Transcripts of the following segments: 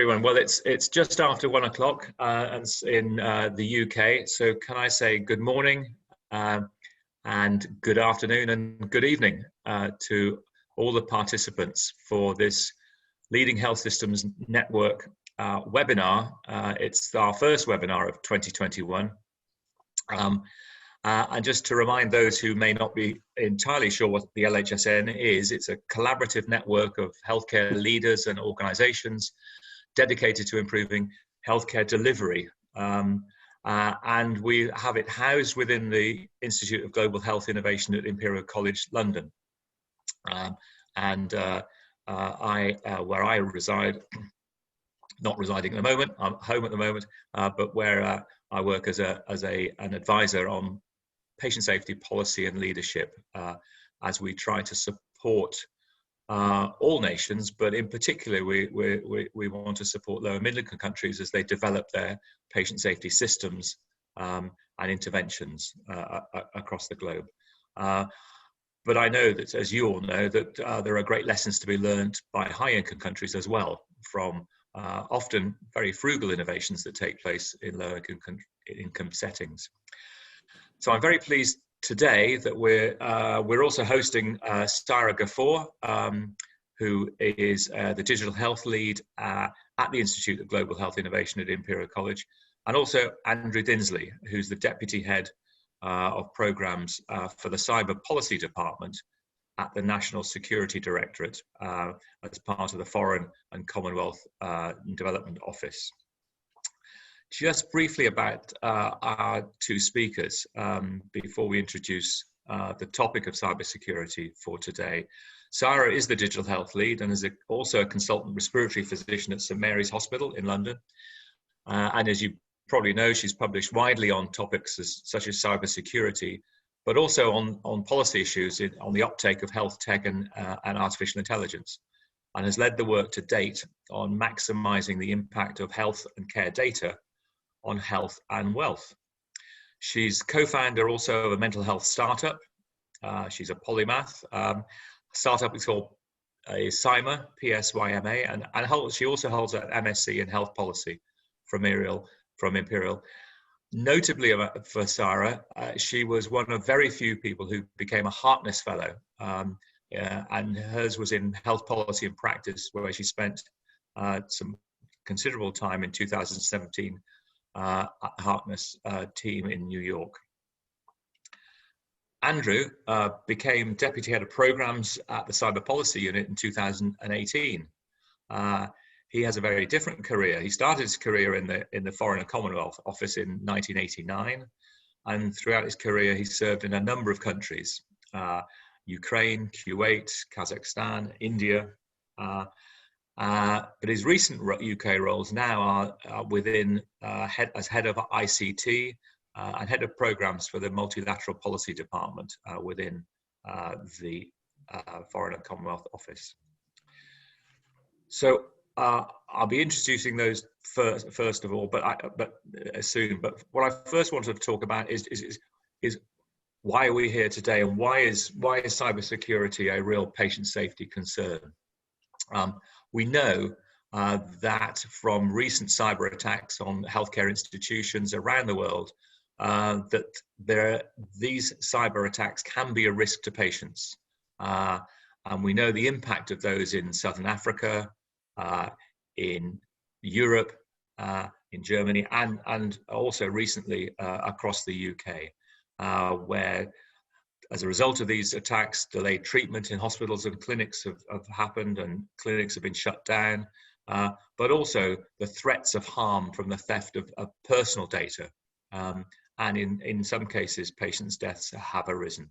everyone. Well, it's just after 1 o'clock in the UK. So can I say good morning and good afternoon and good evening to all the participants for this Leading Health Systems Network webinar. It's our first webinar of 2021. And just to remind those who may not be entirely sure what the LHSN is, it's a collaborative network of healthcare leaders and organizations dedicated to improving healthcare delivery. And we have it housed within the Institute of Global Health Innovation at Imperial College London. Where I reside, not residing at the moment, I'm home at the moment, but where I work as an advisor on patient safety policy and leadership as we try to support all nations, but in particular we want to support lower middle income countries as they develop their patient safety systems and interventions across the globe. But I know that, as you all know, that there are great lessons to be learned by high income countries as well from often very frugal innovations that take place in lower income settings. So I'm very pleased today that we're also hosting Sarah Ghaffur, who is the digital health lead at the Institute of Global Health Innovation at Imperial College, and also Andrew Dinsley, who's the deputy head of programs for the Cyber Policy Department at the National Security Directorate as part of the Foreign and Commonwealth Development Office. Just briefly about our two speakers before we introduce the topic of cybersecurity for today. Sarah is the digital health lead and is also a consultant respiratory physician at St Mary's Hospital in London. And as you probably know, she's published widely on topics such as cybersecurity, but also on policy issues on the uptake of health tech and artificial intelligence, and has led the work to date on maximizing the impact of health and care data on health and wealth. She's co-founder also of a mental health startup. She's a polymath. Startup is called PSYMA, P-S-Y-M-A, and she also holds an MSc in health policy from Imperial. Notably for Sarah, she was one of very few people who became a Harkness Fellow, and hers was in health policy and practice, where she spent some considerable time in 2017 at Harkness team in New York. Andrew became deputy head of programs at the Cyber Policy Unit in 2018. He has a very different career. He started his career in the Foreign and Commonwealth Office in 1989, and throughout his career he served in a number of countries: Ukraine, Kuwait, Kazakhstan, India. But his recent UK roles now are within as head of ICT and head of programs for the Multilateral Policy Department within the Foreign and Commonwealth Office. So I'll be introducing those first of all, but soon. But what I first wanted to talk about is why are we here today, and why is cybersecurity a real patient safety concern? We know that from recent cyber attacks on healthcare institutions around the world, that these cyber attacks can be a risk to patients. And we know the impact of those in Southern Africa, in Europe, in Germany, and also recently across the UK, where as a result of these attacks, delayed treatment in hospitals and clinics have happened, and clinics have been shut down, but also the threats of harm from the theft of personal data. And in some cases, patients' deaths have arisen.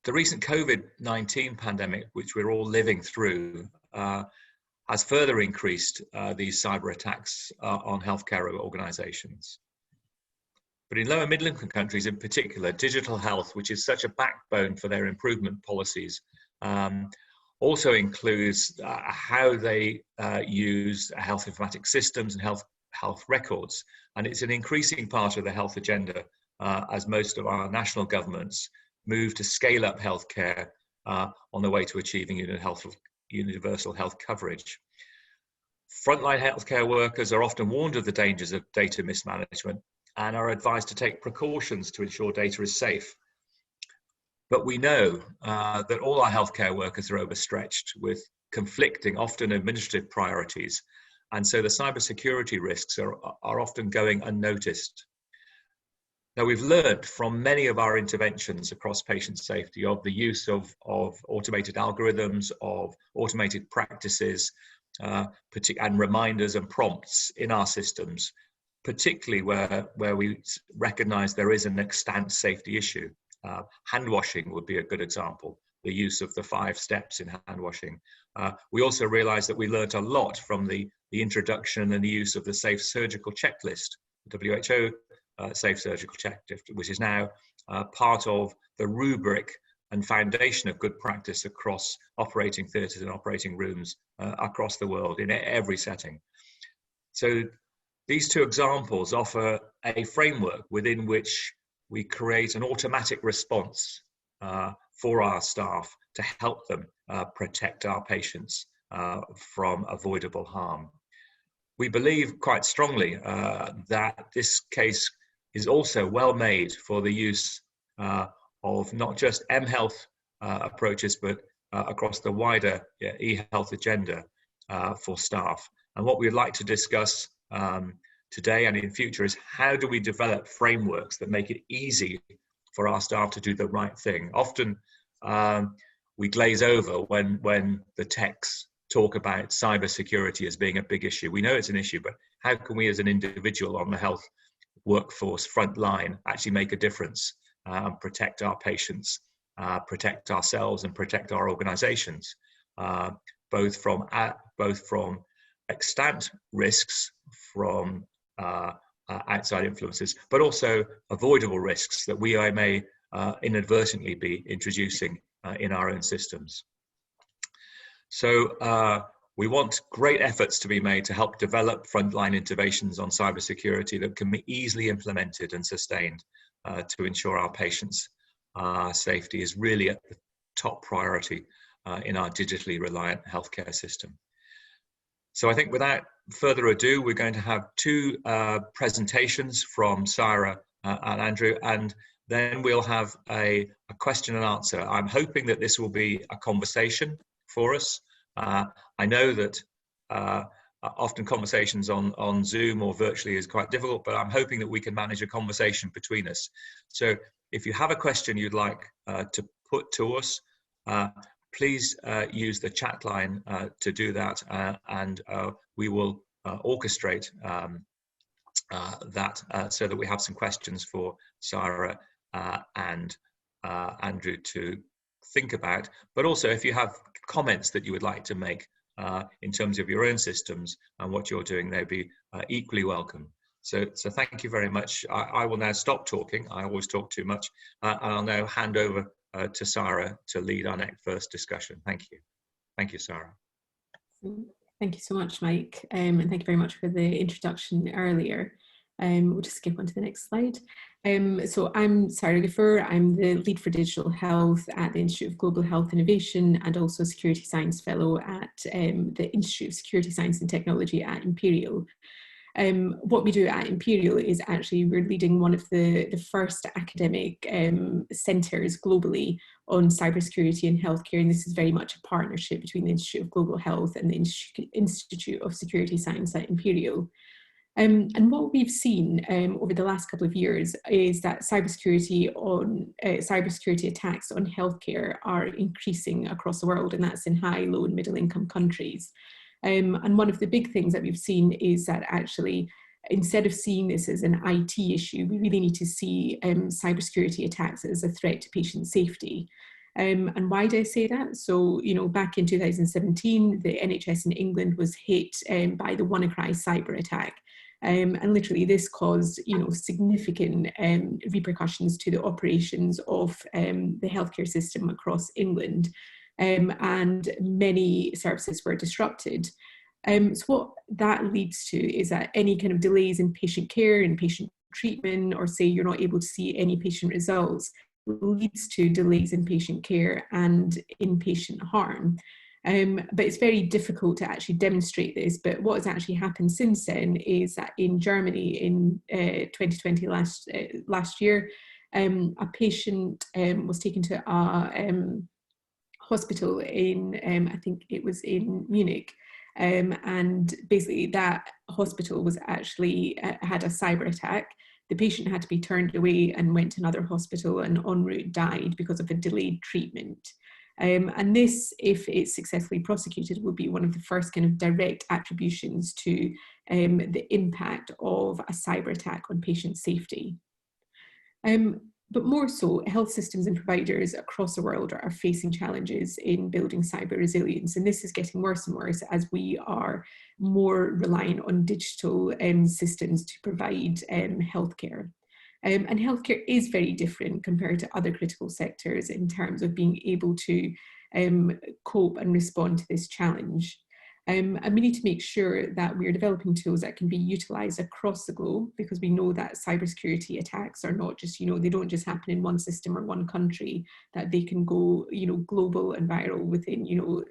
The recent COVID-19 pandemic, which we're all living through, has further increased these cyber attacks on healthcare organizations. But in lower middle income countries in particular, digital health, which is such a backbone for their improvement policies, also includes how they use health informatics systems and health records. And it's an increasing part of the health agenda as most of our national governments move to scale up healthcare on the way to achieving universal health coverage. Frontline healthcare workers are often warned of the dangers of data mismanagement and are advised to take precautions to ensure data is safe. But we know that all our healthcare workers are overstretched with conflicting, often administrative priorities. And so the cybersecurity risks are often going unnoticed. Now, we've learned from many of our interventions across patient safety of the use of automated algorithms, of automated practices, and reminders and prompts in our systems, particularly where we recognize there is an extant safety issue. Hand washing would be a good example, the use of the 5 steps in hand washing. We also realized that we learned a lot from the introduction and the use of the safe surgical checklist, the WHO safe surgical checklist, which is now part of the rubric and foundation of good practice across operating theatres and operating rooms across the world in every setting. So these 2 examples offer a framework within which we create an automatic response for our staff to help them protect our patients from avoidable harm. We believe quite strongly that this case is also well made for the use of not just mHealth approaches, but across the wider eHealth agenda for staff. And what we'd like to discuss today and in future is how do we develop frameworks that make it easy for our staff to do the right thing. Often we glaze over when the techs talk about cybersecurity as being a big issue. We know it's an issue, but how can we as an individual on the health workforce front line actually make a difference, protect our patients, protect ourselves and protect our organizations, both from extant risks from outside influences, but also avoidable risks that we may inadvertently be introducing in our own systems. So we want great efforts to be made to help develop frontline interventions on cybersecurity that can be easily implemented and sustained to ensure our patients' safety is really at the top priority in our digitally reliant healthcare system. So I think without further ado, we're going to have 2 presentations from Sarah and Andrew, and then we'll have a question and answer. I'm hoping that this will be a conversation for us. I know that often conversations on Zoom or virtually is quite difficult, but I'm hoping that we can manage a conversation between us. So if you have a question you'd like to put to us, please use the chat line to do that, and we will orchestrate that so that we have some questions for Sarah and Andrew to think about. But also, if you have comments that you would like to make in terms of your own systems and what you're doing, they'd be equally welcome. So thank you very much. I will now stop talking. I always talk too much. And I'll now hand over to Sarah to lead our next first discussion. Thank you. Thank you, Sarah. Thank you so much, Mike. And thank you very much for the introduction earlier. We'll just skip on to the next slide. So I'm Sarah Gaffer. I'm the lead for digital health at the Institute of Global Health Innovation and also Security Science Fellow at the Institute of Security Science and Technology at Imperial. What we do at Imperial is actually we're leading one of the first academic centres globally on cybersecurity and healthcare, and this is very much a partnership between the Institute of Global Health and the Institute of Security Science at Imperial. And what we've seen over the last couple of years is that cybersecurity attacks on healthcare are increasing across the world, and that's in high, low and middle income countries. And one of the big things that we've seen is that actually, instead of seeing this as an IT issue, we really need to see cybersecurity attacks as a threat to patient safety. And why do I say that? So, you know, back in 2017, the NHS in England was hit by the WannaCry cyber attack. And literally this caused, you know, significant repercussions to the operations of the healthcare system across England. And many services were disrupted. So what that leads to is that any kind of delays in patient care and patient treatment, or say you're not able to see any patient results, leads to delays in patient care and inpatient harm. But it's very difficult to actually demonstrate this. But what has actually happened since then is that in Germany in 2020, last year, a patient was taken to a hospital in, I think it was in Munich. And basically that hospital was actually had a cyber attack. The patient had to be turned away and went to another hospital, and en route died because of a delayed treatment. And this, if it's successfully prosecuted, will be one of the first kind of direct attributions to the impact of a cyber attack on patient safety. But more so, health systems and providers across the world are facing challenges in building cyber resilience. And this is getting worse and worse as we are more reliant on digital systems to provide healthcare. And healthcare is very different compared to other critical sectors in terms of being able to cope and respond to this challenge. And we need to make sure that we're developing tools that can be utilised across the globe, because we know that cybersecurity attacks are not just, they don't just happen in one system or one country, that they can go, global and viral within,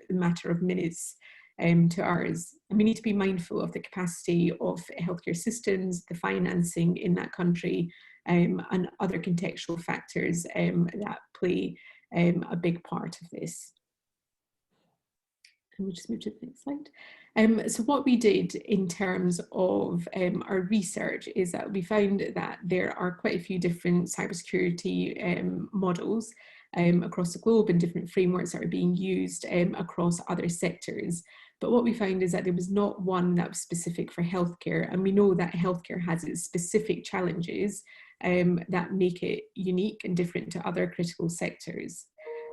a matter of minutes to ours. And we need to be mindful of the capacity of healthcare systems, the financing in that country, and other contextual factors that play a big part of this. And we'll just move to the next slide. So what we did in terms of our research is that we found that there are quite a few different cybersecurity models across the globe, and different frameworks that are being used across other sectors. But what we found is that there was not one that was specific for healthcare, and we know that healthcare has its specific challenges that make it unique and different to other critical sectors.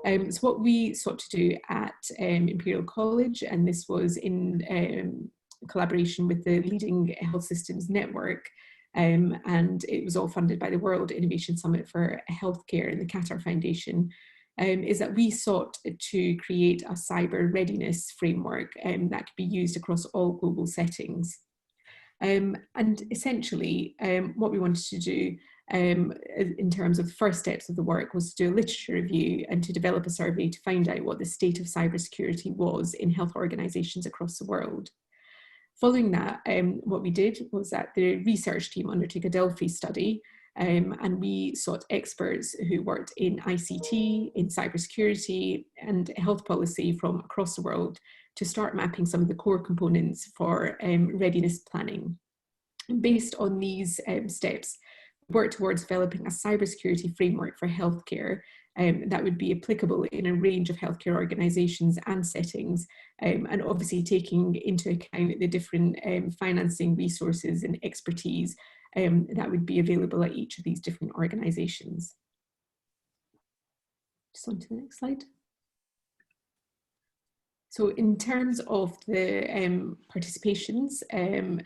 So what we sought to do at Imperial College, and this was in collaboration with the leading health systems network, and it was all funded by the World Innovation Summit for Healthcare and the Qatar Foundation, is that we sought to create a cyber readiness framework that could be used across all global settings. And essentially, what we wanted to do in terms of the first steps of the work was to do a literature review and to develop a survey to find out what the state of cybersecurity was in health organisations across the world. Following that, what we did was that the research team undertook a Delphi study, and we sought experts who worked in ICT, in cybersecurity and health policy from across the world to start mapping some of the core components for readiness planning. And based on these steps, work towards developing a cybersecurity framework for healthcare that would be applicable in a range of healthcare organisations and settings, and obviously taking into account the different financing resources and expertise that would be available at each of these different organisations. Just on to the next slide. So in terms of the participants in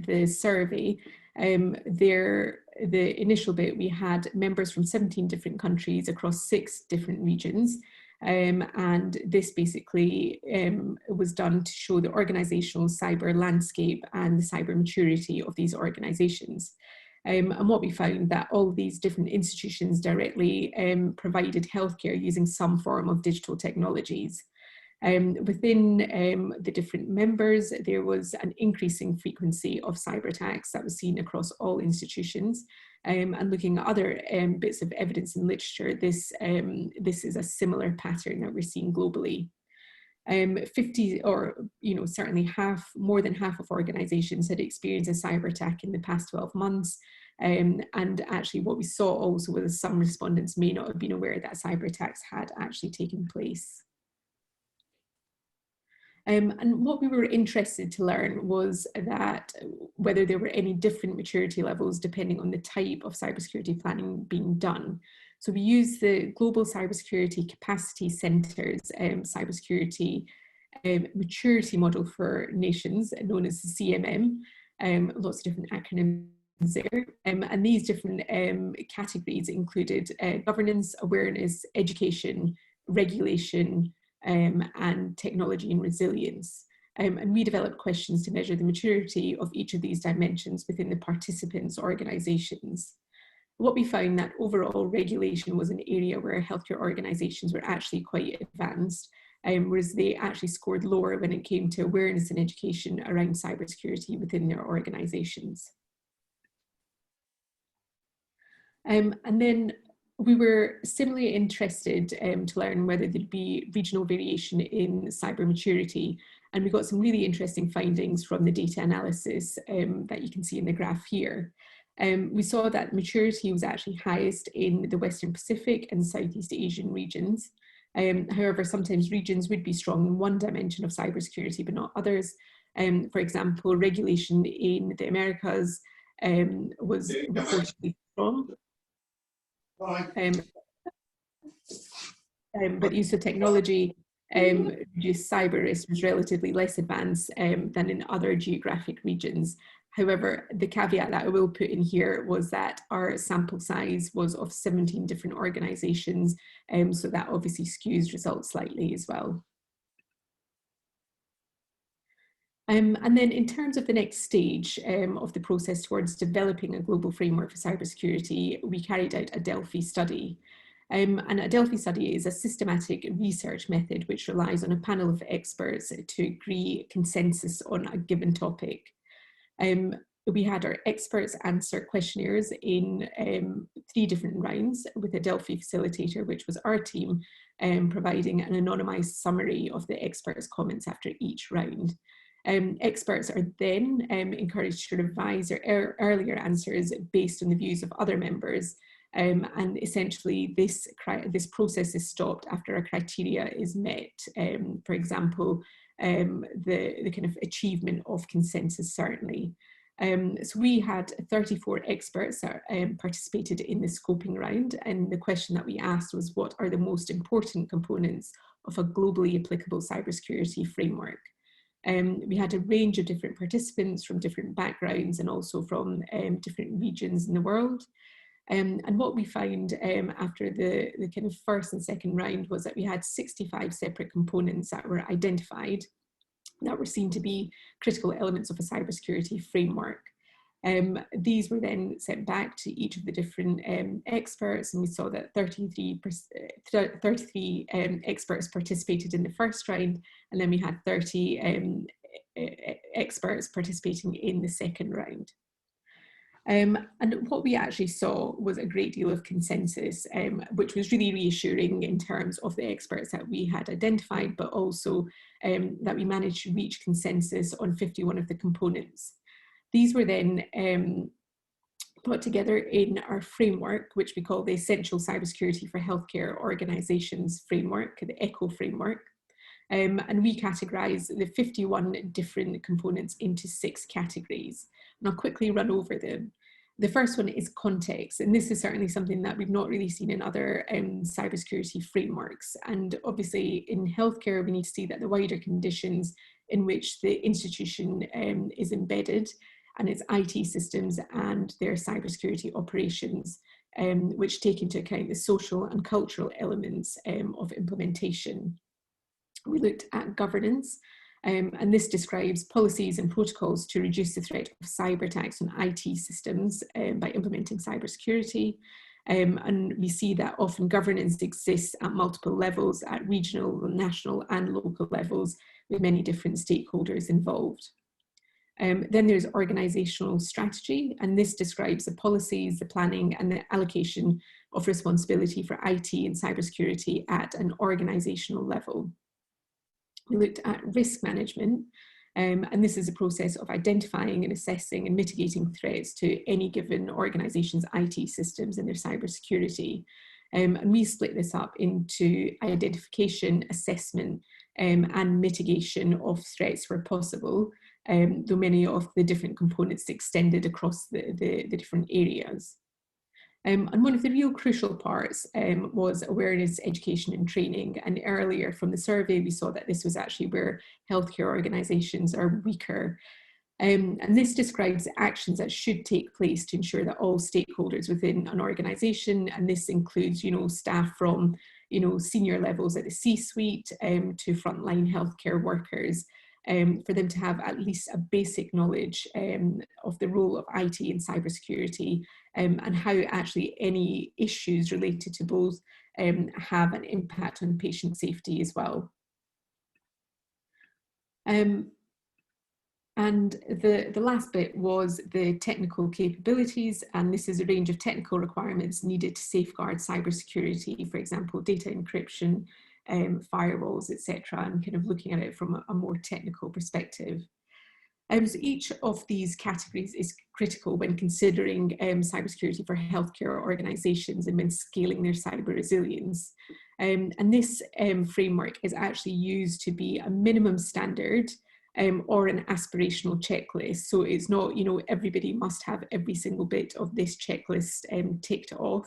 the survey, the initial bit, we had members from 17 different countries across 6 different regions. And this basically was done to show the organizational cyber landscape and the cyber maturity of these organizations. And what we found that all of these different institutions directly provided healthcare using some form of digital technologies. Within the different members, there was an increasing frequency of cyber attacks that was seen across all institutions. And looking at other bits of evidence and literature, this is a similar pattern that we're seeing globally. 50 or certainly more than half of organizations had experienced a cyber attack in the past 12 months. And actually what we saw also was some respondents may not have been aware that cyber attacks had actually taken place. And what we were interested to learn was that whether there were any different maturity levels depending on the type of cybersecurity planning being done. So we used the Global Cybersecurity Capacity Centre's cybersecurity maturity model for nations, known as the CMM, lots of different acronyms there. And these different categories included governance, awareness, education, regulation, and technology and resilience. And we developed questions to measure the maturity of each of these dimensions within the participants' organisations. What we found that overall regulation was an area where healthcare organisations were actually quite advanced, whereas they actually scored lower when it came to awareness and education around cybersecurity within their organisations. And then we were similarly interested to learn whether there'd be regional variation in cyber maturity. And we got some really interesting findings from the data analysis that you can see in the graph here. We saw that maturity was actually highest in the Western Pacific and Southeast Asian regions. However, sometimes regions would be strong in one dimension of cybersecurity, but not others. For example, regulation in the Americas was reportedly strong. But use of technology reduced cyber risk was relatively less advanced than in other geographic regions. However, the caveat that I will put in here was that our sample size was of 17 different organisations, so that obviously skews results slightly as well. And then in terms of the next stage of the process towards developing a global framework for cybersecurity, we carried out a Delphi study. And a Delphi study is a systematic research method which relies on a panel of experts to agree consensus on a given topic. We had our experts answer questionnaires in 3 different rounds with a Delphi facilitator, which was our team, providing an anonymised summary of the experts' comments after each round. Experts are then encouraged to revise their earlier answers based on the views of other members. And essentially this process is stopped after a criteria is met. For example, the kind of achievement of consensus, certainly. So we had 34 experts that participated in the scoping round, and the question that we asked was, what are the most important components of a globally applicable cybersecurity framework? We had a range of different participants from different backgrounds and also from different regions in the world. And what we found after the kind of first and second round was that we had 65 separate components that were identified that were seen to be critical elements of a cybersecurity framework. These were then sent back to each of the different experts, and we saw that 33 experts participated in the first round, and then we had 30 experts participating in the second round. And what we actually saw was a great deal of consensus, which was really reassuring in terms of the experts that we had identified, but also that we managed to reach consensus on 51 of the components. These were then put together in our framework, which we call the Essential Cybersecurity for Healthcare Organisations framework, the ECHO framework. And we categorise the 51 different components into 6 categories. And I'll quickly run over them. The first one is context, and this is certainly something that we've not really seen in other cybersecurity frameworks. And obviously in healthcare, we need to see that the wider conditions in which the institution is embedded and its IT systems and their cybersecurity operations, which take into account the social and cultural elements of implementation. We looked at governance, and this describes policies and protocols to reduce the threat of cyber attacks on IT systems by implementing cybersecurity. And we see that often governance exists at multiple levels, at regional, national and local levels, with many different stakeholders involved. Then there's organisational strategy, and this describes the policies, the planning and the allocation of responsibility for IT and cybersecurity at an organisational level. We looked at risk management, and this is a process of identifying and assessing and mitigating threats to any given organisation's IT systems and their cybersecurity. And we split this up into identification, assessment, and mitigation of threats where possible, though many of the different components extended across the different areas. And one of the real crucial parts was awareness, education and training. And earlier from the survey, we saw that this was actually where healthcare organisations are weaker. And this describes actions that should take place to ensure that all stakeholders within an organisation, and this includes, staff from, senior levels at the C-suite to frontline healthcare workers, for them to have at least a basic knowledge of the role of IT and cybersecurity, and how actually any issues related to both have an impact on patient safety as well. And the last bit was the technical capabilities, and this is a range of technical requirements needed to safeguard cybersecurity, for example, data encryption, firewalls, etc., and kind of looking at it from a more technical perspective. So each of these categories is critical when considering cybersecurity for healthcare organisations and when scaling their cyber resilience. And this framework is actually used to be a minimum standard or an aspirational checklist. So it's not, everybody must have every single bit of this checklist ticked off,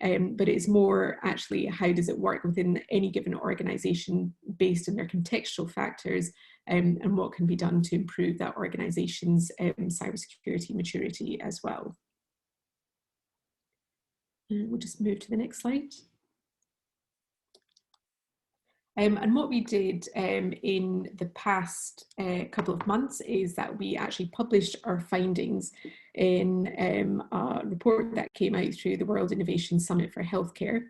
but it's more actually how does it work within any given organisation based on their contextual factors, and what can be done to improve that organisation's cybersecurity maturity as well. And we'll just move to the next slide. And what we did in the past couple of months is that we actually published our findings in a report that came out through the World Innovation Summit for Healthcare.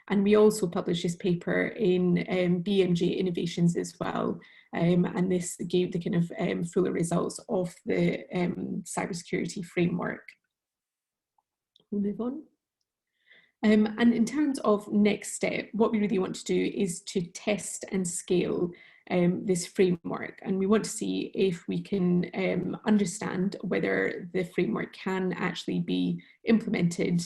And we also published this paper in BMJ Innovations as well. And this gave the kind of fuller results of the cybersecurity framework. We'll move on. And in terms of next step, what we really want to do is to test and scale this framework. And we want to see if we can understand whether the framework can actually be implemented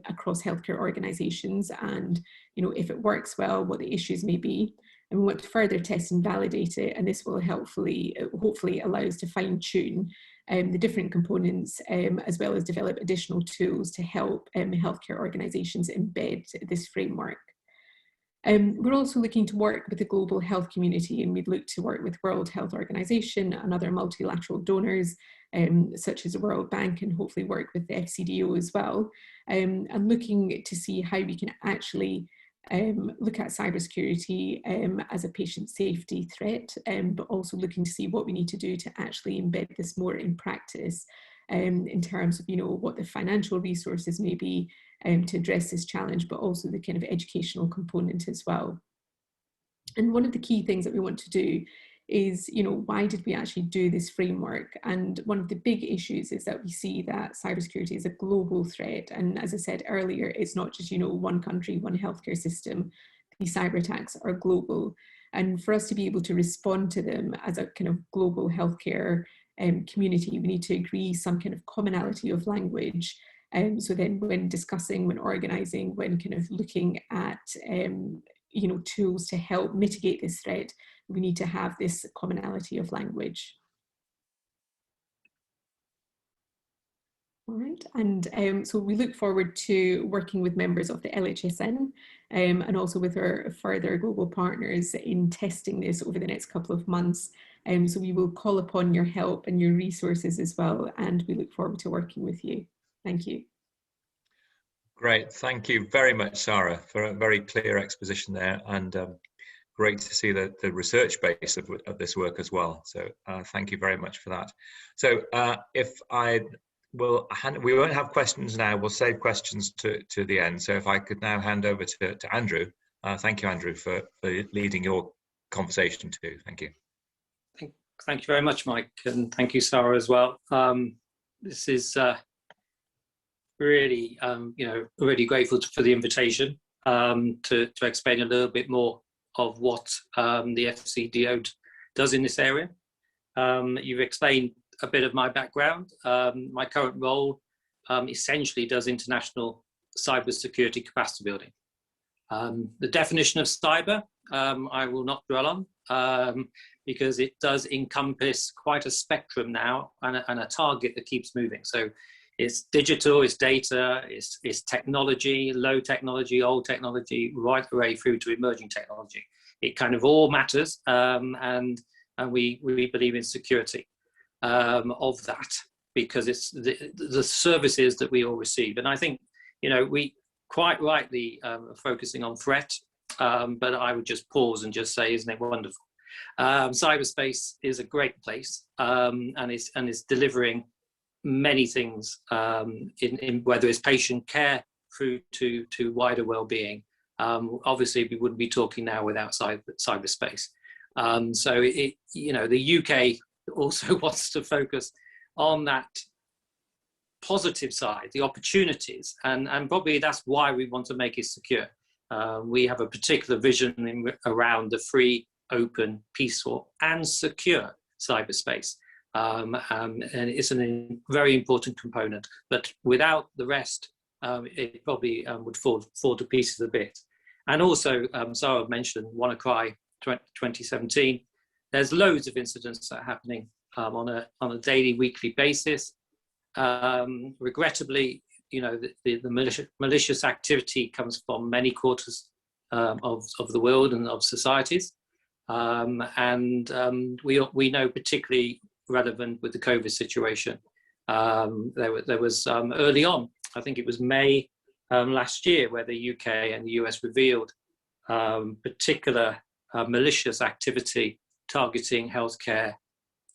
across healthcare organisations, and if it works well, what the issues may be. And we want to further test and validate it, and this will hopefully allow us to fine-tune the different components, as well as develop additional tools to help healthcare organisations embed this framework. We're also looking to work with the global health community, and we'd look to work with World Health Organization and other multilateral donors, such as the World Bank, and hopefully work with the FCDO as well, and looking to see how we can actually look at cybersecurity as a patient safety threat, but also looking to see what we need to do to actually embed this more in practice, in terms of what the financial resources may be to address this challenge, but also the kind of educational component as well. And one of the key things that we want to do is, why did we actually do this framework? And one of the big issues is that we see that cybersecurity is a global threat. And as I said earlier, it's not just, one country, one healthcare system. These cyber attacks are global. And for us to be able to respond to them as a kind of global healthcare community, we need to agree some kind of commonality of language. So then when discussing, when organising, when kind of looking at tools to help mitigate this threat, we need to have this commonality of language. All right, and so we look forward to working with members of the LHSN and also with our further global partners in testing this over the next couple of months. So we will call upon your help and your resources as well, and we look forward to working with you. Thank you. Great, thank you very much, Sarah, for a very clear exposition there, and great to see the research base of this work as well. So thank you very much for that. So we won't have questions now, we'll save questions to the end. So if I could now hand over to Andrew. Thank you, Andrew, for leading your conversation too. Thank you. Thank you very much, Mike, and thank you, Sarah, as well. This is really, really grateful for the invitation to explain a little bit more of what the FCDO does in this area. You've explained a bit of my background. My current role essentially does international cybersecurity capacity building. The definition of cyber, I will not dwell on, because it does encompass quite a spectrum now and a target that keeps moving. So it's digital, it's data, it's technology, low technology, old technology, right the way through to emerging technology. It kind of all matters, and we believe in security of that, because it's the services that we all receive. And I think, we quite rightly are focusing on threat, but I would just pause and just say, isn't it wonderful? Cyberspace is a great place, and is delivering many things, in whether it's patient care through to wider well-being. Obviously, we wouldn't be talking now without cyberspace. So the UK also wants to focus on that positive side, the opportunities, and probably that's why we want to make it secure. We have a particular vision around the free, open, peaceful, and secure cyberspace. And it's a very important component, but without the rest, it probably would fall to pieces a bit. And also, Sarah mentioned WannaCry 2017. There's loads of incidents that are happening on a daily, weekly basis. Regrettably, the malicious activity comes from many quarters of the world and of societies. We know particularly relevant with the COVID situation. There was early on, I think it was May last year, where the UK and the US revealed particular malicious activity targeting healthcare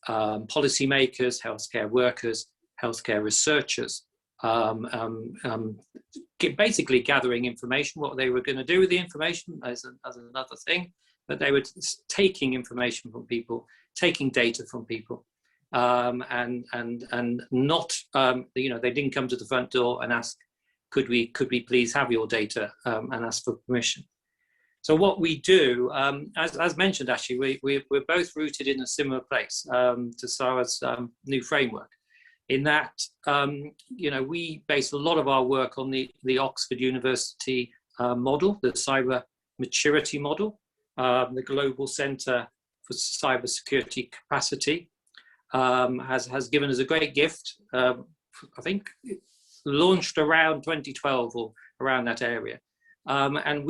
policymakers, healthcare workers, healthcare researchers, basically gathering information. What they were going to do with the information as another thing, but they were taking information from people, taking data from people, and not, they didn't come to the front door and ask, could we please have your data, and ask for permission. So what we do, as mentioned, actually, we're both rooted in a similar place to Sarah's new framework, in that, we base a lot of our work on the Oxford University model, the cyber maturity model, the Global Centre for Cybersecurity Capacity has given us a great gift. I think it launched around 2012 or around that area. And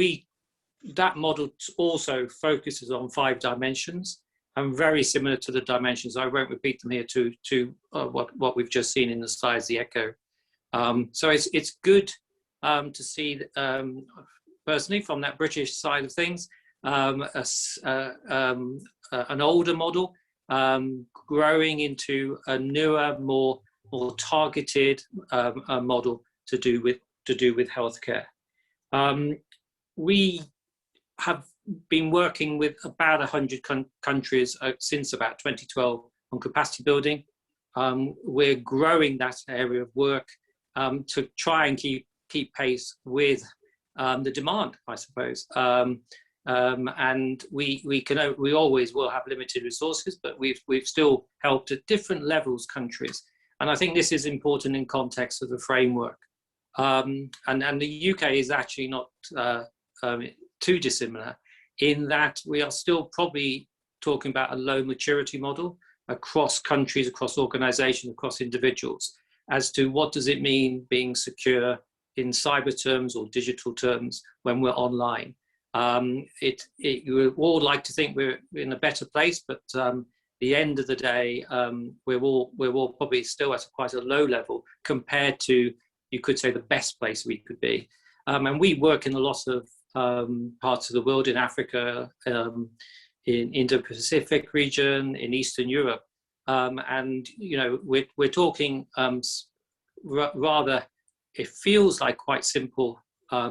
that model also focuses on 5 dimensions, and very similar to the dimensions. I won't repeat them here to what we've just seen in the slides, the echo. So it's good to see, personally, from that British side of things, an older model growing into a newer, more targeted model to do with healthcare. We have been working with about 100 countries since about 2012 on capacity building. We're growing that area of work to try and keep pace with the demand, I suppose. And we always will have limited resources, but we've still helped at different levels countries. And I think this is important in context of the framework. And the UK is actually not too dissimilar, in that we are still probably talking about a low maturity model across countries, across organizations, across individuals, as to what does it mean being secure in cyber terms or digital terms when we're online. We all like to think we're in a better place, but the end of the day, we're all probably still at quite a low level compared to, you could say, the best place we could be. And we work in a lot of parts of the world, in Africa, in Indo-Pacific region, in Eastern Europe, and we're talking rather, it feels like quite simple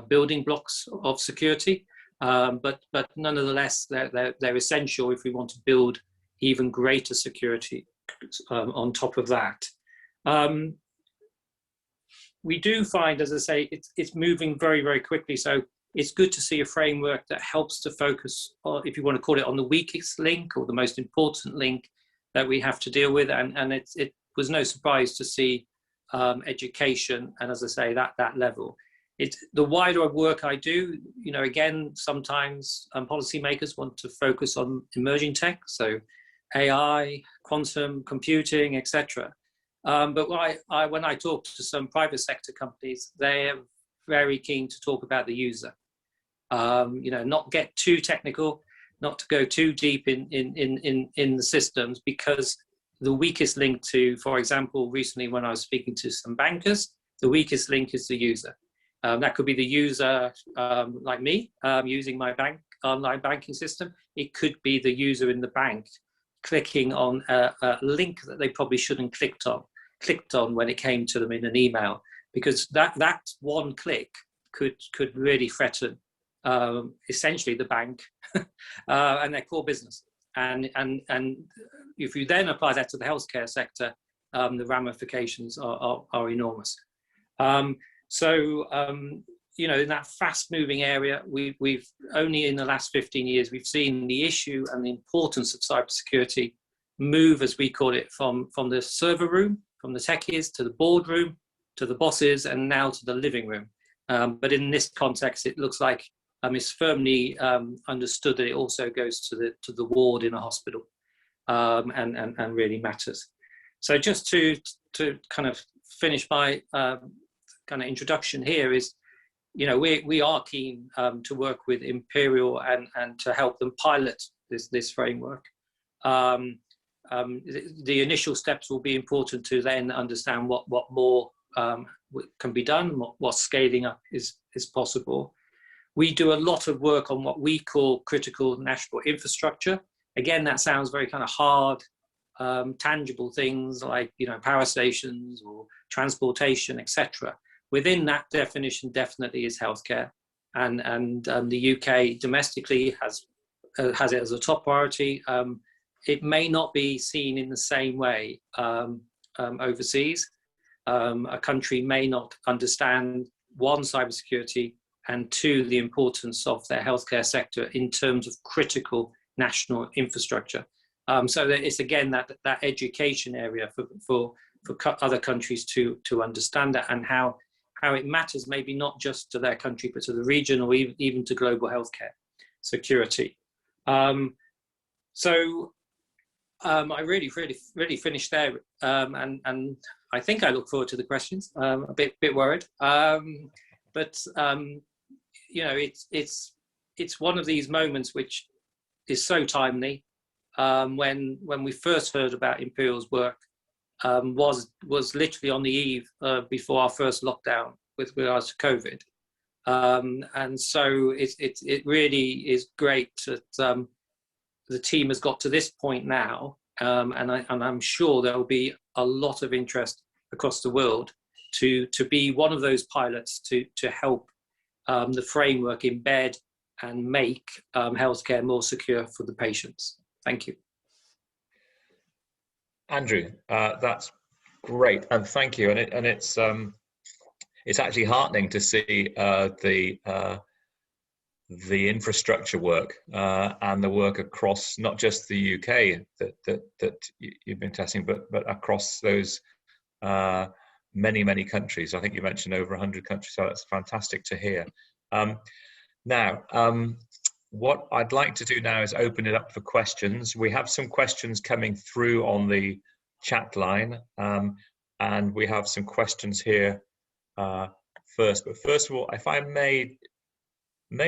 building blocks of security, but nonetheless they're essential if we want to build even greater security on top of that. We do find, as I say, it's moving very, very quickly. So it's good to see a framework that helps to focus, if you want to call it, on the weakest link or the most important link that we have to deal with. And it was no surprise to see education, and as I say, that level. The wider work I do, again, sometimes policymakers want to focus on emerging tech, so AI, quantum computing, etc. But when I talk to some private sector companies, they're very keen to talk about the user. Not get too technical, not to go too deep in the systems, because the weakest link to, for example, recently when I was speaking to some bankers, the weakest link is the user. That could be the user like me, using my online banking system. It could be the user in the bank clicking on a link that they probably shouldn't clicked on when it came to them in an email, because that one click could really threaten essentially the bank and their core business. And if you then apply that to the healthcare sector, the ramifications are enormous. You know, in that fast-moving area, we've only in the last 15 years, we've seen the issue and the importance of cybersecurity move, as we call it, from the server room, from the techies, to the boardroom, to the bosses, and now to the living room. But in this context, it looks like it's firmly understood that it also goes to the ward in a hospital, and really matters. So just to kind of finish my kind of introduction here is, you know, we are keen to work with Imperial and to help them pilot this framework. The initial steps will be important to then understand what more can be done, what scaling up is possible. We do a lot of work on what we call critical national infrastructure. Again, that sounds very kind of hard, tangible things like, you know, power stations or transportation, etc. Within that definition, definitely is healthcare, and the UK domestically has it as a top priority. It may not be seen in the same way overseas. A country may not understand, one, cybersecurity, and two, the importance of their healthcare sector in terms of critical national infrastructure. So that it's again that education area for other countries to understand that, and how it matters, maybe not just to their country, but to the region, or even to global healthcare security. I really finished there, and I think I look forward to the questions. A bit worried, but you know, it's one of these moments which is so timely. When we first heard about Imperial's work, was literally on the eve before our first lockdown with regards to COVID, and so it really is great that the team has got to this point now, and I'm sure there will be a lot of interest across the world to be one of those pilots to help the framework embed and make healthcare more secure for the patients. Thank you. Andrew, that's great, and thank you. And it's actually heartening to see the infrastructure work and the work across not just the UK that you've been testing, but across those many countries. I think you mentioned over 100 countries, so that's fantastic to hear. Now, what I'd like to do now is open it up for questions. We have some questions coming through on the chat line, and we have some questions here first. But first of all, if I may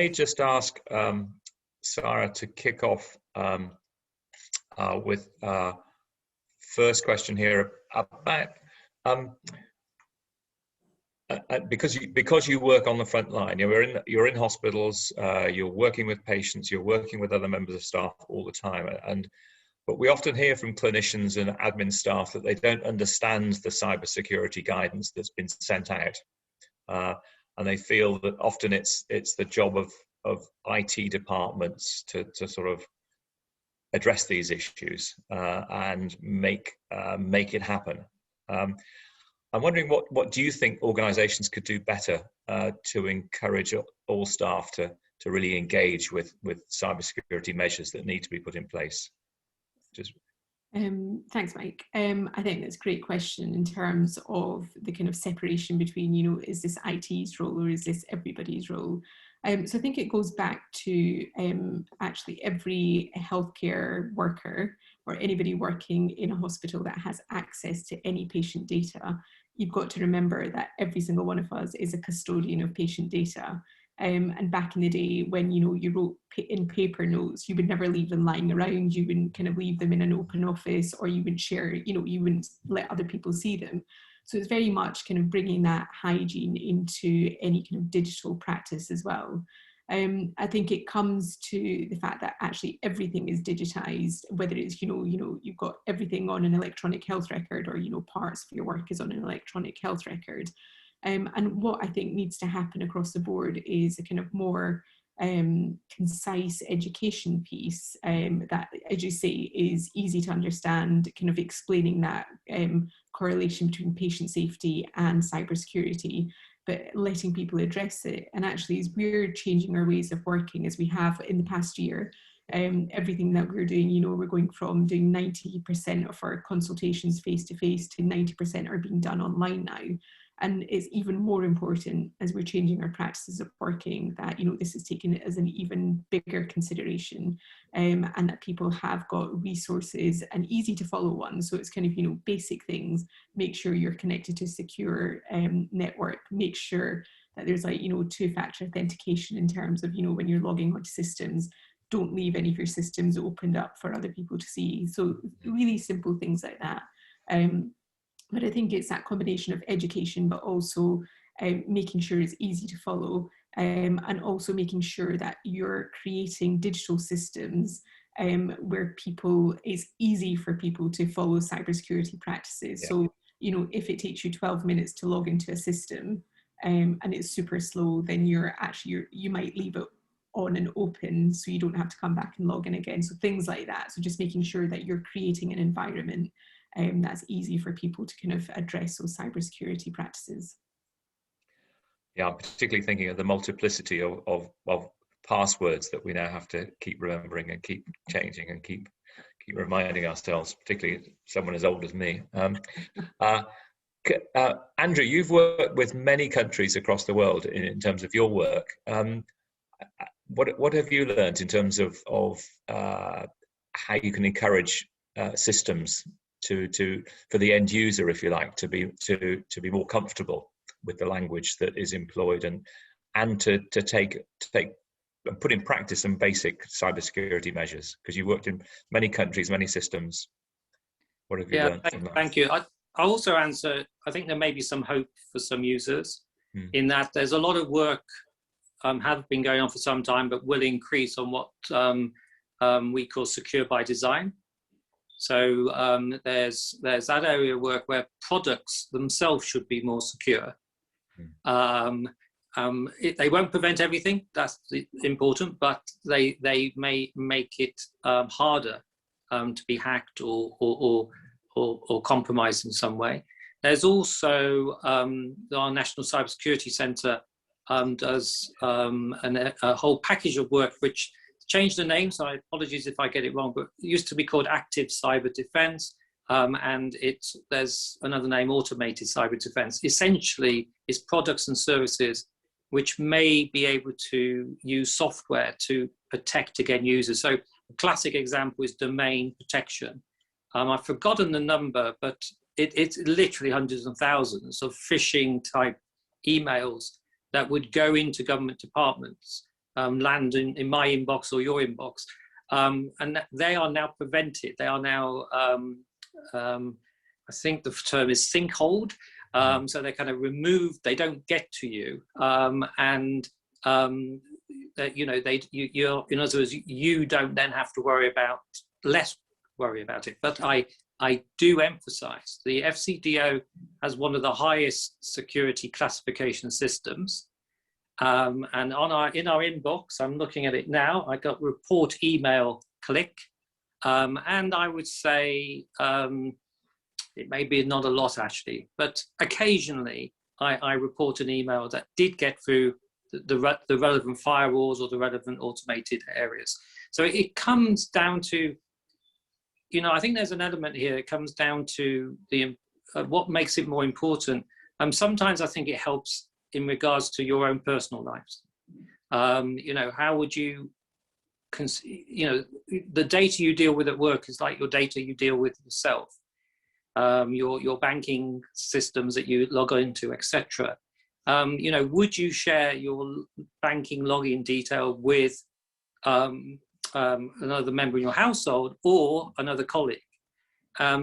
just ask Sarah to kick off with first question here about because you work on the front line, you're in hospitals, you're working with patients, you're working with other members of staff all the time, but we often hear from clinicians and admin staff that they don't understand the cybersecurity guidance that's been sent out, and they feel that often it's the job of IT departments to sort of address these issues and make it happen. I'm wondering what do you think organisations could do better to encourage all staff to really engage with cybersecurity measures that need to be put in place? Thanks, Mike. I think that's a great question in terms of the kind of separation between, you know, is this IT's role or is this everybody's role? So I think it goes back to actually every healthcare worker or anybody working in a hospital that has access to any patient data. You've got to remember that every single one of us is a custodian of patient data. And back in the day when, you know, you wrote in paper notes, you would never leave them lying around. You wouldn't kind of leave them in an open office, or you would share, you know, you wouldn't let other people see them. So it's very much kind of bringing that hygiene into any kind of digital practice as well. I think it comes to the fact that actually everything is digitized, whether it's, you know, you've got everything on an electronic health record, or, you know, parts of your work is on an electronic health record. And what I think needs to happen across the board is a kind of more concise education piece that, as you say, is easy to understand, kind of explaining that correlation between patient safety and cybersecurity, but letting people address it. And actually, as we're changing our ways of working, as we have in the past year, everything that we're doing, you know, we're going from doing 90% of our consultations face-to-face to 90% are being done online now. And it's even more important as we're changing our practices of working that, you know, this is taken as an even bigger consideration, and that people have got resources and easy to follow ones. So it's kind of, you know, basic things. Make sure you're connected to a secure network. Make sure that there's, like, you know, two-factor authentication in terms of, you know, when you're logging onto systems, don't leave any of your systems opened up for other people to see. So really simple things like that. But I think it's that combination of education, but also making sure it's easy to follow, and also making sure that you're creating digital systems where it's easy for people to follow cybersecurity practices. Yeah. So, you know, if it takes you 12 minutes to log into a system and it's super slow, then you might leave it on and open so you don't have to come back and log in again. So things like that. So just making sure that you're creating an environment that's easy for people to kind of address those cybersecurity practices. Yeah, I'm particularly thinking of the multiplicity of passwords that we now have to keep remembering and keep changing and keep reminding ourselves, particularly someone as old as me. Andrew, you've worked with many countries across the world in terms of your work. What have you learned in terms of how you can encourage systems for the end user, if you like, to be more comfortable with the language that is employed, and to take and put in practice some basic cybersecurity measures? Because you've worked in many countries, many systems. What have you learned from that? Thank you. I also answer, I think there may be some hope for some users in that there's a lot of work have been going on for some time, but will increase on what we call secure by design. So there's that area of work where products themselves should be more secure. They won't prevent everything, that's important, but they may make it harder to be hacked or compromised in some way. There's also our National Cybersecurity Centre does a whole package of work which changed the name, so apologies if I get it wrong, but it used to be called Active Cyber Defence, and there's another name, Automated Cyber Defence. Essentially, it's products and services which may be able to use software to protect against users. So a classic example is domain protection. I've forgotten the number, but it's literally hundreds of thousands of phishing type emails that would go into government departments, land in my inbox or your inbox, and they are now prevented. They are now, I think the term is sinkholed, so they're kind of removed. They don't get to you, and you know, you're, in other words, you don't then have to less worry about it. But I do emphasize the FCDO has one of the highest security classification systems. And in our inbox, I'm looking at it now, I got report email click. And I would say it may be not a lot actually, but occasionally I report an email that did get through the relevant firewalls or the relevant automated areas. So it comes down to, you know, I think there's an element here. It comes down to what makes it more important. Sometimes I think it helps in regards to your own personal lives. You know, how would you, you know, the data you deal with at work is like your data you deal with yourself, your banking systems that you log into, etc. You know, would you share your banking login detail with another member in your household or another colleague?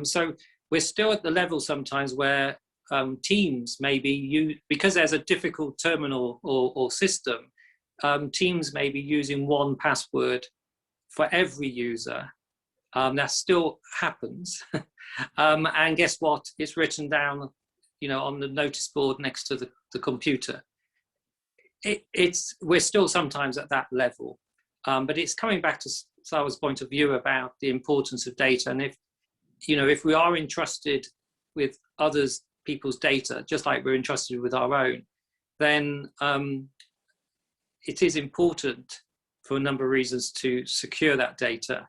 So we're still at the level sometimes where teams maybe because there's a difficult terminal or system, teams may be using one password for every user. That still happens. And guess what? It's written down, you know, on the notice board next to the computer. we're still sometimes at that level, but it's coming back to Sarah's point of view about the importance of data. And if we are entrusted with others people's data, just like we're entrusted with our own, then it is important for a number of reasons to secure that data.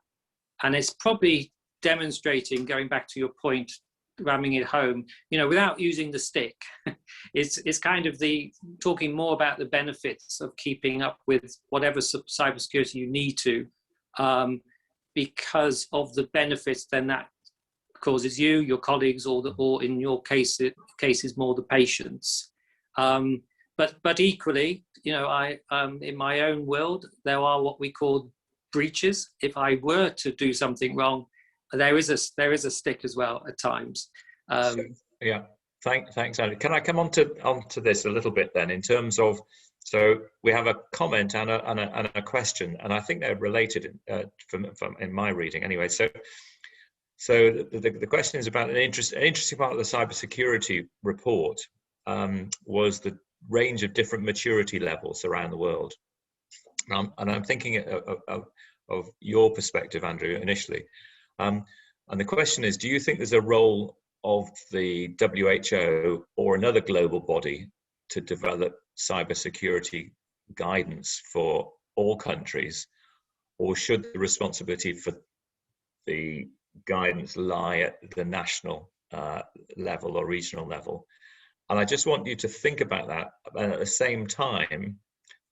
And it's probably demonstrating, going back to your point, ramming it home, without using the stick. It's kind of talking more about the benefits of keeping up with whatever cybersecurity you need to, because of the benefits then that causes you, your colleagues, or in your cases more the patients. But equally, I in my own world, there are what we call breaches. If I were to do something wrong, there is a stick as well at times. Yeah, thanks, Andrew. Can I come onto this a little bit then, in terms of, so we have a comment and a question, and I think they're related from in my reading anyway. So the question is about an interesting part of the cybersecurity report was the range of different maturity levels around the world. And I'm thinking of your perspective, Andrew, initially. And the question is, do you think there's a role of the WHO or another global body to develop cybersecurity guidance for all countries, or should the responsibility for the guidance lie at the national level or regional level? And I just want you to think about that. And at the same time,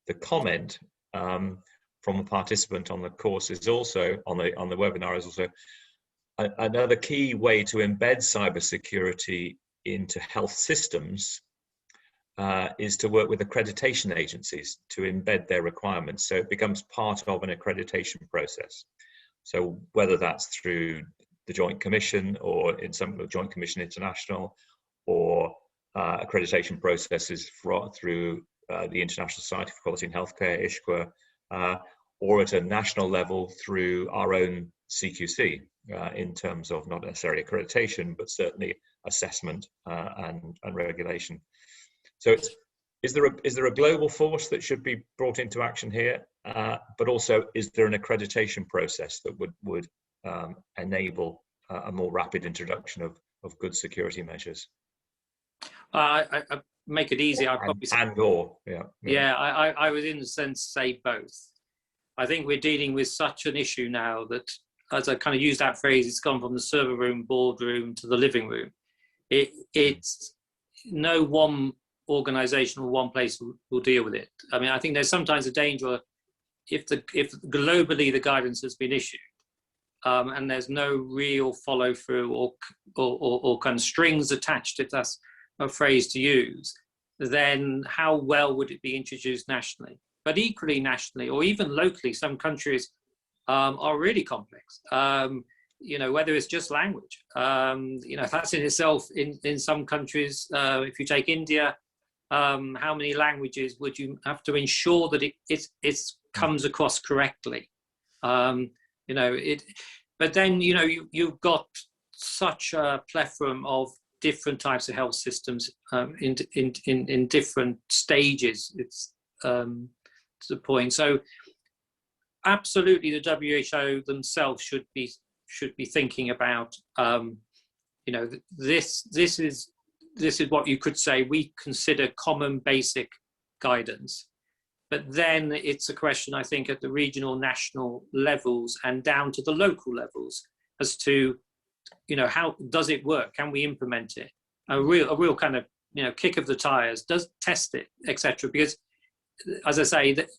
the comment from a participant on the course is also on the webinar is also another key way to embed cybersecurity into health systems is to work with accreditation agencies to embed their requirements, so it becomes part of an accreditation process. So whether that's through the Joint Commission or in some Joint Commission International, or accreditation processes through the International Society for Quality in Healthcare, ISQA, or at a national level through our own CQC, in terms of not necessarily accreditation, but certainly assessment and regulation. So is there a global force that should be brought into action here? But also, is there an accreditation process that would enable a more rapid introduction of good security measures? I make it easy. I probably I would in a sense say both. I think we're dealing with such an issue now that, as I kind of use that phrase, it's gone from the server room, boardroom to the living room. It's no one organization or one place will deal with it. I mean, I think there's sometimes a danger if globally the guidance has been issued and there's no real follow through or kind of strings attached, if that's a phrase to use, then how well would it be introduced nationally? But equally nationally or even locally, some countries are really complex. Whether it's just language, that's in itself in some countries. If you take India, how many languages would you have to ensure that it comes across correctly? But then you've got such a plethora of different types of health systems in different stages. It's to the point. So absolutely, the WHO themselves should be thinking about. This is what you could say we consider common basic guidance, but then it's a question, I think, at the regional, national levels and down to the local levels as to how does it work? Can we implement it? A real kind of kick of the tires. Does test it, etc. Because, as I say, that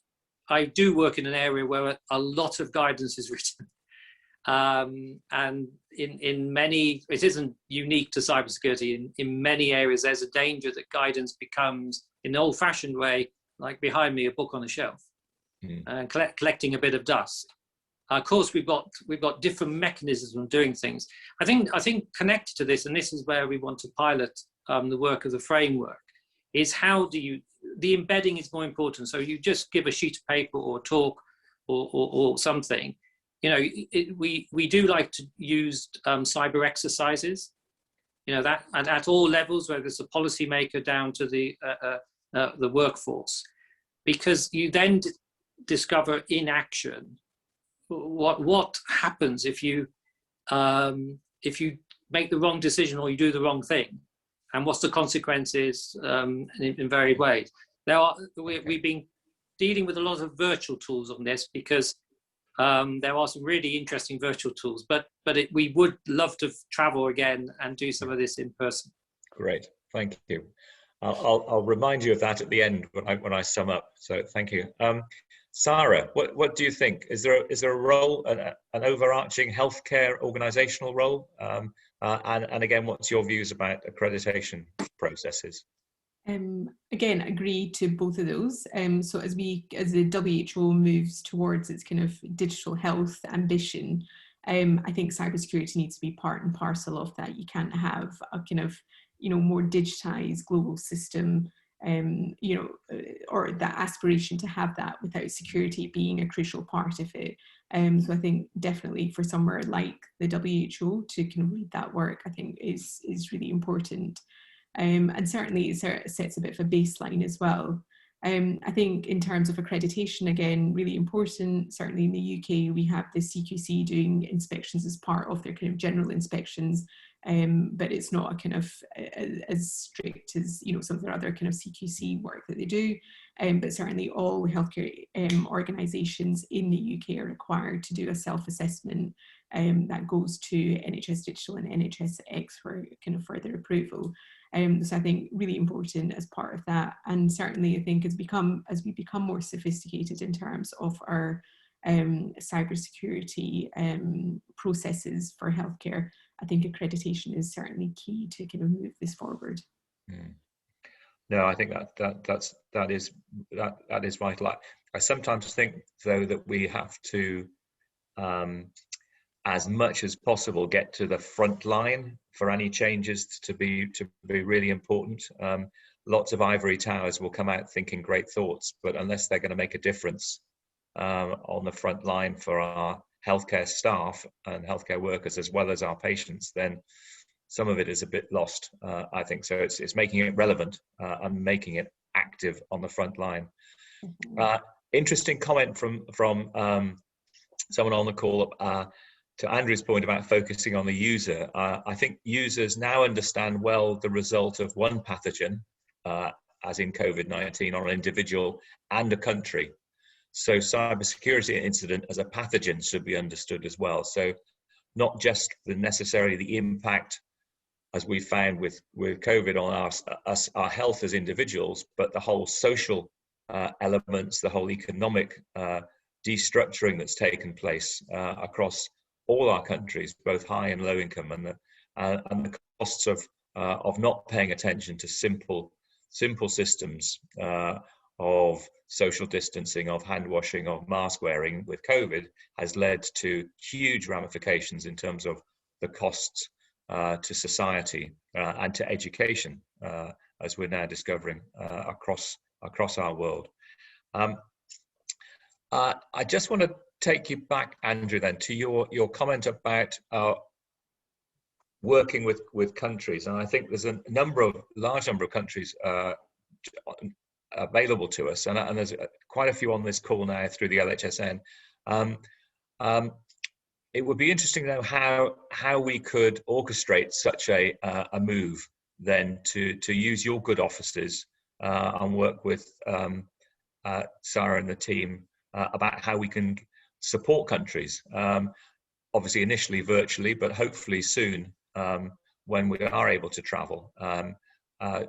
I do work in an area where a lot of guidance is written, and in many, it isn't unique to cybersecurity. In many areas, there's a danger that guidance becomes, in the old-fashioned way, like behind me, a book on a shelf, and collecting a bit of dust. Of course, we've got different mechanisms of doing things. I think connected to this, and this is where we want to pilot the work of the framework, is how do you, the embedding is more important. So you just give a sheet of paper or talk or something. We do like to use cyber exercises. That at all levels, whether it's a policymaker down to the workforce. because you then discover in action what happens if you make the wrong decision or you do the wrong thing, and what's the consequences in varied ways. We've been dealing with a lot of virtual tools on this because there are some really interesting virtual tools, but we would love to travel again and do some of this in person. Great, thank you. I'll remind you of that at the end when I sum up. So thank you. Sarah, what do you think? Is there a role, an overarching healthcare organisational role? And again, what's your views about accreditation processes? Again, agree to both of those. So as the WHO moves towards its kind of digital health ambition, I think cybersecurity needs to be part and parcel of that. You can't have a kind of, more digitized global system, or that aspiration to have that without security being a crucial part of it. So I think definitely for somewhere like the WHO to kind of lead that work, I think is really important. And certainly it sets a bit of a baseline as well. I think in terms of accreditation, again, really important. Certainly in the UK, we have the CQC doing inspections as part of their kind of general inspections, but it's not a kind of as strict as some of their other kind of CQC work that they do. But certainly all healthcare organisations in the UK are required to do a self-assessment that goes to NHS Digital and NHSX for kind of further approval. So I think really important as part of that, and certainly I think as we become more sophisticated in terms of our cybersecurity processes for healthcare, I think accreditation is certainly key to kind of move this forward. No, I think that is vital. I sometimes think though that we have to, as much as possible, get to the front line for any changes to be really important. Lots of ivory towers will come out thinking great thoughts, but unless they're going to make a difference on the front line for our healthcare staff and healthcare workers as well as our patients, then some of it is a bit lost, I think. So it's making it relevant and making it active on the front line. Interesting comment from someone on the call to Andrew's point about focusing on the user. I think users now understand well the result of one pathogen, as in COVID-19, on an individual and a country. So cybersecurity incident as a pathogen should be understood as well. So not just necessarily the impact, as we found with COVID, on our health as individuals, but the whole social elements, the whole economic destructuring that's taken place across all our countries, both high and low income, and the costs of not paying attention to simple systems of social distancing, of hand washing, of mask wearing with COVID has led to huge ramifications in terms of the costs to society and to education, as we're now discovering across our world. I just want to take you back, Andrew, then to your comment about working with countries, and I think there's a large number of countries available to us, and there's quite a few on this call now through the LHSN. It would be interesting to know how we could orchestrate such a move then to use your good offices and work with Sarah and the team about how we can support countries, obviously initially virtually, but hopefully soon when we are able to travel,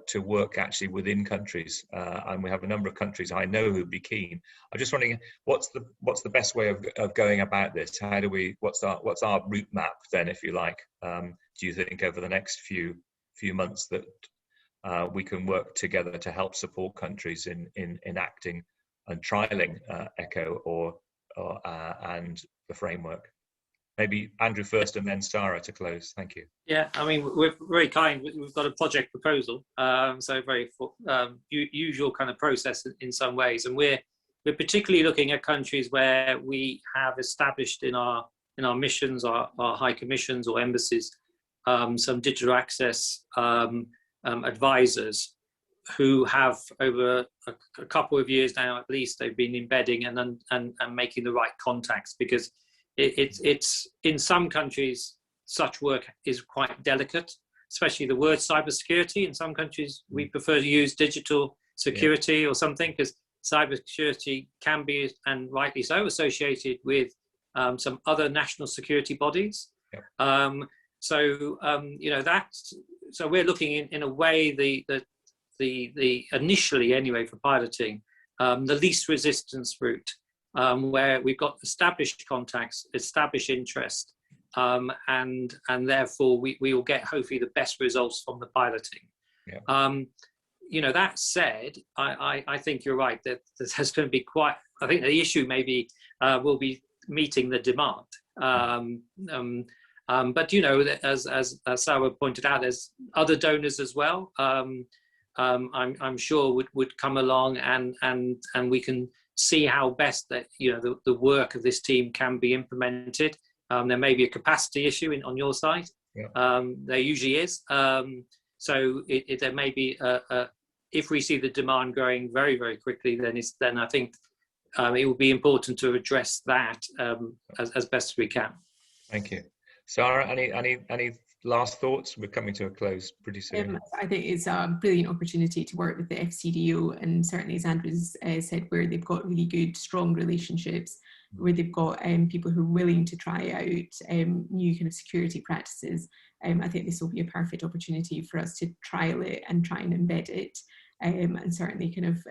to work actually within countries, and we have a number of countries I know who'd be keen. I'm just wondering what's the best way of going about this? How do we? What's our route map then, if you like? Do you think over the next few months that we can work together to help support countries in enacting and trialing ECHO and the framework? Maybe Andrew first and then Sarah to close. Thank you. Yeah, I mean, we're very kind. We've got a project proposal, so very usual kind of process in some ways, and we're particularly looking at countries where we have established in our missions, our high commissions or embassies, some digital access advisors who have over a couple of years now at least, they've been embedding and making the right contacts, because it's in some countries such work is quite delicate, especially the word cybersecurity. In some countries we prefer to use digital security or something, because cybersecurity can be, and rightly so, associated with some other national security bodies. So we're looking in a way the initially anyway for piloting the least resistance route, where we've got established contacts, established interest, and therefore we will get hopefully the best results from the piloting. That said, I think you're right that there's going to be quite, I think the issue maybe will be meeting the demand. But as Sarah pointed out, there's other donors as well. I'm sure would come along, and we can see how best that the work of this team can be implemented. There may be a capacity issue on your side. There usually is. So there may be if we see the demand growing very, very quickly, then I think it will be important to address that as best as we can. Thank you. Sarah, any last thoughts? We're coming to a close pretty soon. I think it's a brilliant opportunity to work with the FCDO, and certainly, as Andrew's said, where they've got really good, strong relationships, where they've got people who are willing to try out new kind of security practices. I think this will be a perfect opportunity for us to trial it and try and embed it, and certainly kind of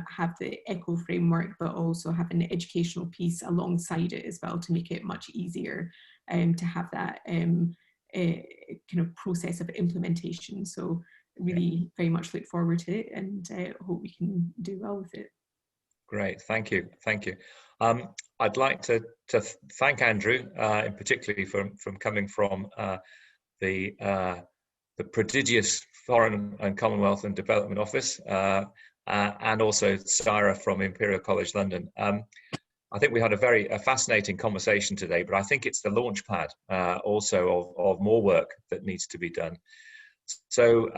have the ECHO framework, but also have an educational piece alongside it as well to make it much easier to have that kind of process of implementation. So really very much look forward to it, and hope we can do well with it. Great, thank you. I'd like to thank Andrew, in particularly from coming from the prodigious Foreign and Commonwealth and Development Office, and also Sarah from Imperial College London. I think we had a fascinating conversation today, but I think it's the launch pad also of more work that needs to be done. So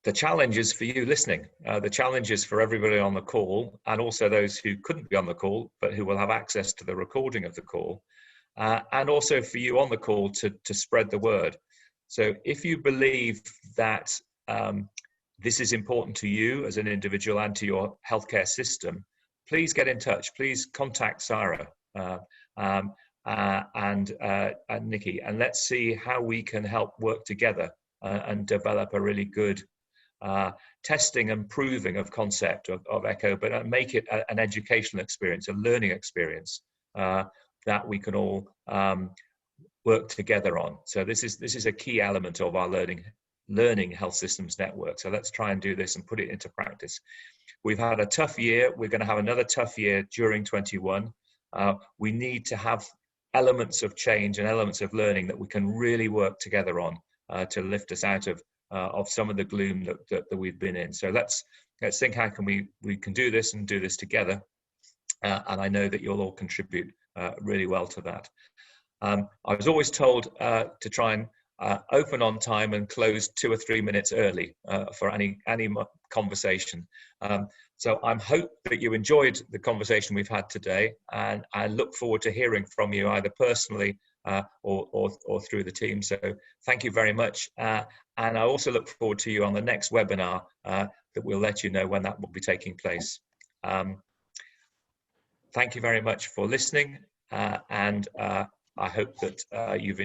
the challenge is for you listening, the challenge is for everybody on the call, and also those who couldn't be on the call, but who will have access to the recording of the call, and also for you on the call to spread the word. So if you believe that this is important to you as an individual and to your healthcare system, please get in touch. Please contact Sarah and Nikki, and let's see how we can help work together and develop a really good testing and proving of concept of ECHO, but make it an educational experience, a learning experience that we can all work together on. So this is a key element of our learning health systems network. So let's try and do this and put it into practice. We've had a tough year. We're going to have another tough year during 21. We need to have elements of change and elements of learning that we can really work together on to lift us out of some of the gloom that we've been in. So let's think how can we can do this and do this together. And I know that you'll all contribute really well to that. I was always told to try and open on time and close 2 or 3 minutes early for any conversation. So I hope that you enjoyed the conversation we've had today, and I look forward to hearing from you either personally or through the team. So thank you very much. And I also look forward to you on the next webinar that we'll let you know when that will be taking place. Thank you very much for listening, and I hope that you've enjoyed